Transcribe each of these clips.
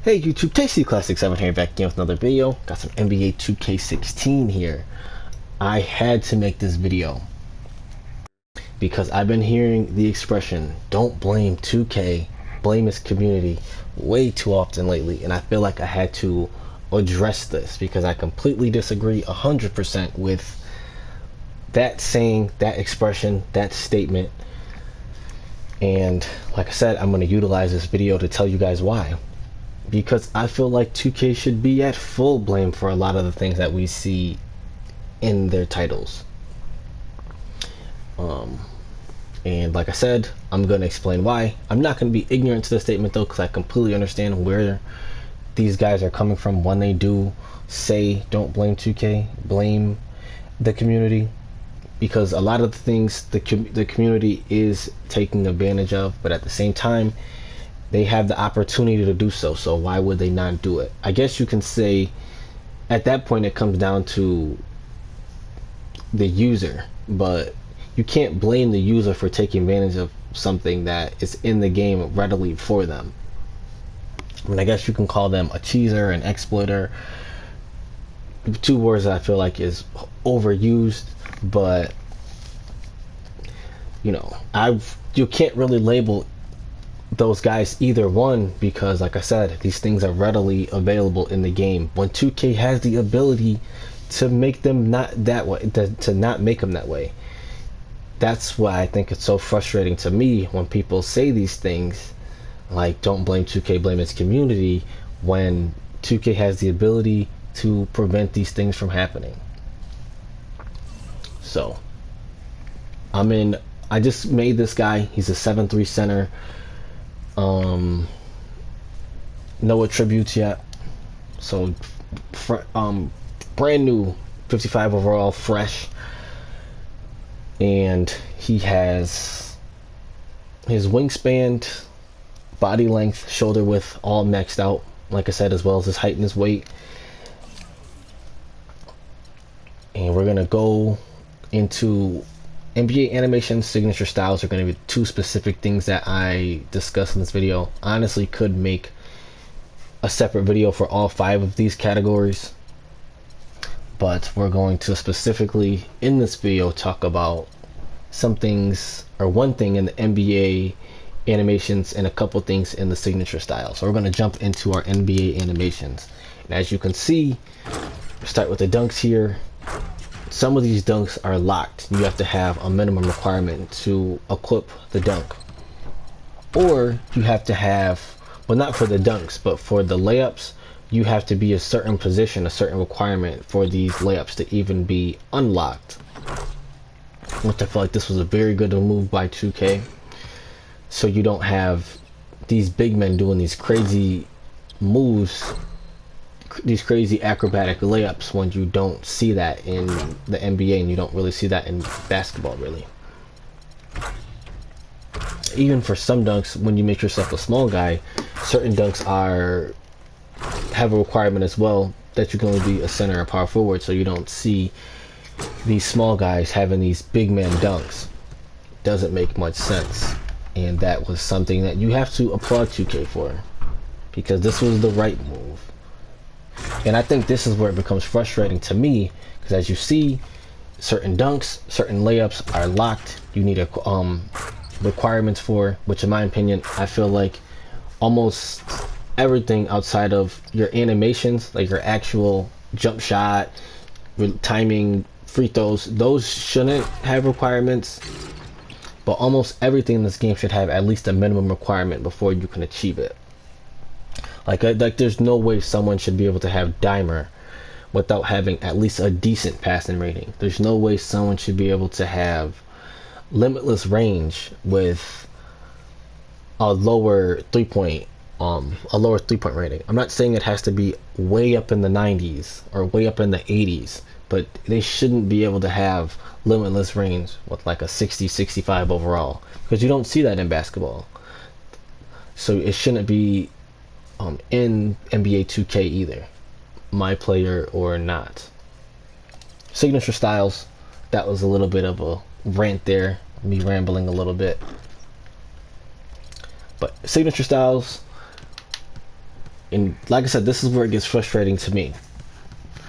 Hey YouTube, Tasty Classic 7 here, back again with another video. Got some NBA 2K16 here. I had to make this video because I've been hearing the expression, don't blame 2K, blame its community, way too often lately, and I feel like I had to address this because I completely disagree 100% with that saying, that expression, that statement. And like I said, I'm going to utilize this video to tell you guys why. Because I feel like 2K should be at full blame for a lot of the things that we see in their titles. And like I said, I'm going to explain why. I'm not going to be ignorant to the statement though, because I completely understand where these guys are coming from when they do say don't blame 2K, blame the community. Because a lot of the things the community is taking advantage of, but at the same time, they have the opportunity to do so, so why would they not do it? I guess you can say at that point it comes down to the user, but you can't blame the user for taking advantage of something that is in the game readily for them. I mean, I guess you can call them a cheeser, an exploiter, two words that I feel like is overused, but you know, you can't really label those guys either one, because like I said, these things are readily available in the game. When 2K has the ability to make them not that way, to not make them that way. That's why I think it's so frustrating to me when people say these things like don't blame 2K, blame its community, when 2K has the ability to prevent these things from happening. So I just made this guy. He's a 7'3" center. No attributes yet, so brand new 55 overall, fresh, and he has his wingspan, body length, shoulder width all maxed out, like I said, as well as his height and his weight. And we're gonna go into NBA animation signature styles. Are going to be two specific things that I discuss in this video. Honestly, could make a separate video for all 5 of these categories, but we're going to specifically in this video talk about some things, or one thing in the NBA animations and a couple things in the signature style. So we're going to jump into our NBA animations, and as you can see, start with the dunks here. Some of these dunks are locked. You have to have a minimum requirement to equip the dunk, or you have to have, well, not for the dunks, but for the layups, you have to be a certain position, a certain requirement for these layups to even be unlocked, which I feel like this was a very good move by 2K, so you don't have these big men doing these crazy moves, these crazy acrobatic layups, when you don't see that in the NBA, and you don't really see that in basketball really. Even for some dunks, when you make yourself a small guy, certain dunks have a requirement as well that you can only be a center or power forward, so you don't see these small guys having these big man dunks. Doesn't make much sense, and that was something that you have to applaud 2K for, because this was the right move. And I think this is where it becomes frustrating to me, because as you see, certain dunks, certain layups are locked. You need a requirements for, which in my opinion, I feel like almost everything outside of your animations, like your actual jump shot, timing, free throws, those shouldn't have requirements. But almost everything in this game should have at least a minimum requirement before you can achieve it. Like there's no way someone should be able to have Dimer without having at least a decent passing rating. There's no way someone should be able to have limitless range with a lower three-point rating. I'm not saying it has to be way up in the 90s or way up in the 80s, but they shouldn't be able to have limitless range with like a 60, 65 overall, because you don't see that in basketball. So it shouldn't be in NBA 2K either, my player or not. Signature styles, that was a little bit of a rant there, me rambling a little bit. But signature styles, And like I said, this is where it gets frustrating to me.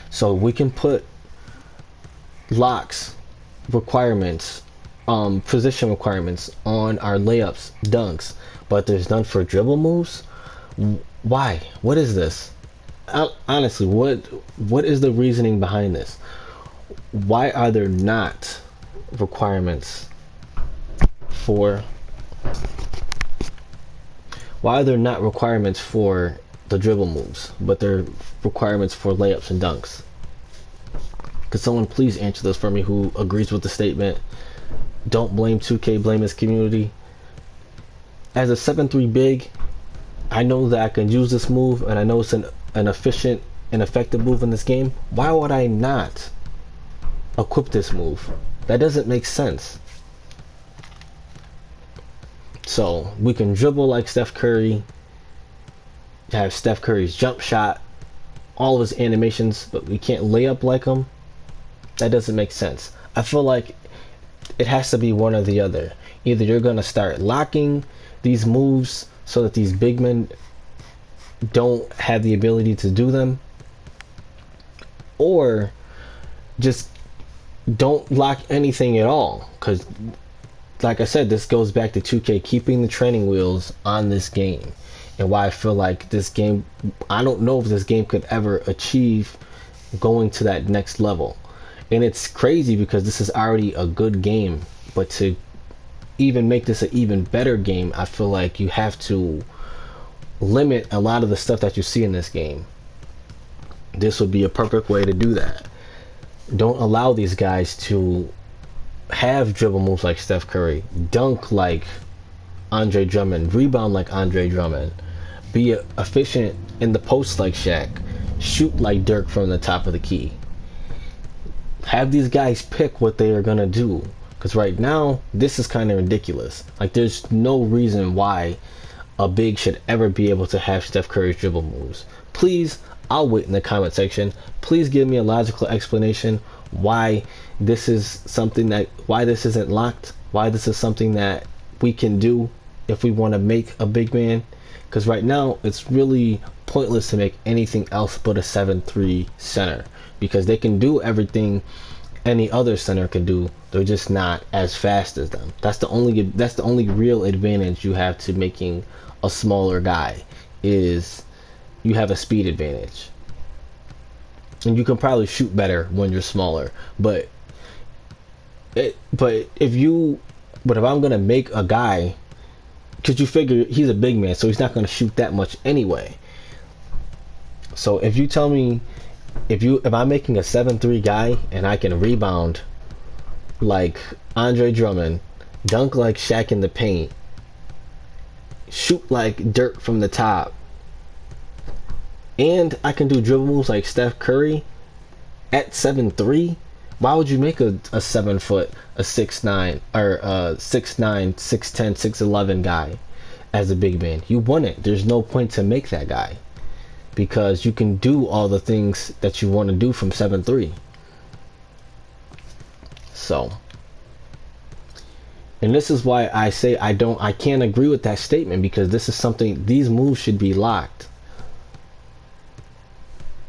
So we can put locks requirements, position requirements on our layups, dunks, but there's none for dribble moves. Why? What is this? Honestly, what is the reasoning behind this? Why are there not requirements for why are there not requirements for the dribble moves, but there are requirements for layups and dunks? Could someone please answer this for me who agrees with the statement? Don't blame 2K, blame his community. As a 7'3" big, I know that I can use this move, and I know it's an efficient and effective move in this game. Why would I not equip this move? That doesn't make sense. So we can dribble like Steph Curry, have Steph Curry's jump shot, all of his animations, but we can't lay up like him. That doesn't make sense. I feel like it has to be one or the other. Either you're going to start locking these moves so that these big men don't have the ability to do them, or just don't lock anything at all. Because like I said, this goes back to 2K keeping the training wheels on this game, and why I feel like this game, I don't know if this game could ever achieve going to that next level. And it's crazy because this is already a good game, but to even make this an even better game, I feel like you have to limit a lot of the stuff that you see in this game. This would be a perfect way to do that. Don't allow these guys to have dribble moves like Steph Curry, dunk like Andre Drummond, rebound like Andre Drummond, be efficient in the post like Shaq, shoot like Dirk from the top of the key. Have these guys pick what they are gonna do, because right now this is kind of ridiculous. Like, there's no reason why a big should ever be able to have Steph Curry's dribble moves. Please, I'll wait in the comment section. Please give me a logical explanation why this is something that, why this isn't locked, why this is something that we can do if we want to make a big man. Because right now it's really pointless to make anything else but a 7'3" center, because they can do everything any other center can do. They're just not as fast as them. That's the only real advantage you have to making a smaller guy, is you have a speed advantage. And you can probably shoot better when you're smaller, but if I'm gonna make a guy, because you figure he's a big man, so he's not gonna shoot that much anyway. So if you tell me, if I'm making a 7'3" guy and I can rebound like Andre Drummond, dunk like Shaq in the paint, shoot like Dirk from the top, and I can do dribble moves like Steph Curry at 7'3", why would you make a 7 foot, a 6'9", or a 6'9", 6'10", 6'11" guy as a big man? You wouldn't. There's no point to make that guy, because you can do all the things that you want to do from 7'3". So, and this is why I say I can't agree with that statement, because this is something, these moves should be locked.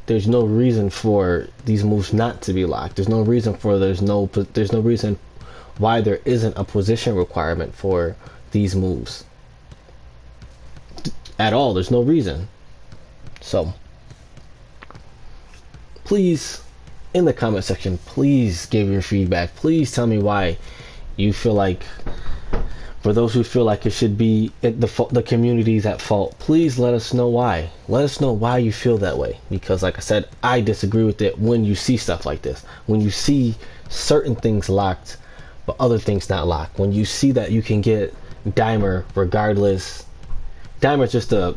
There's no reason for these moves not to be locked. There's no reason why there isn't a position requirement for these moves at all. There's no reason. So please, in the comment section, please give your feedback. Please tell me why you feel like, for those who feel like it should be the community's at fault, please let us know why. Let us know why you feel that way, because like I said, I disagree with it when you see stuff like this. When you see certain things locked but other things not locked. When you see that you can get Dimer regardless. Dimer's just a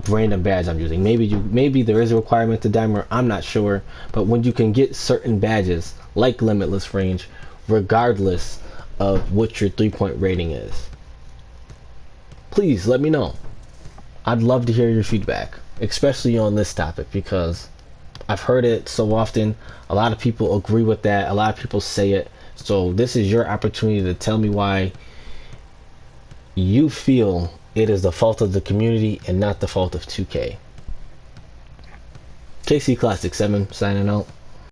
random badge I'm using. Maybe there is a requirement to Dimer, I'm not sure. But when you can get certain badges like Limitless Range regardless of what your 3-point rating is, please let me know. I'd love to hear your feedback, especially on this topic, because I've heard it so often. A lot of people agree with that. A lot of people say it. So this is your opportunity to tell me why you feel it is the fault of the community and not the fault of 2K. KC Classic 7 signing out.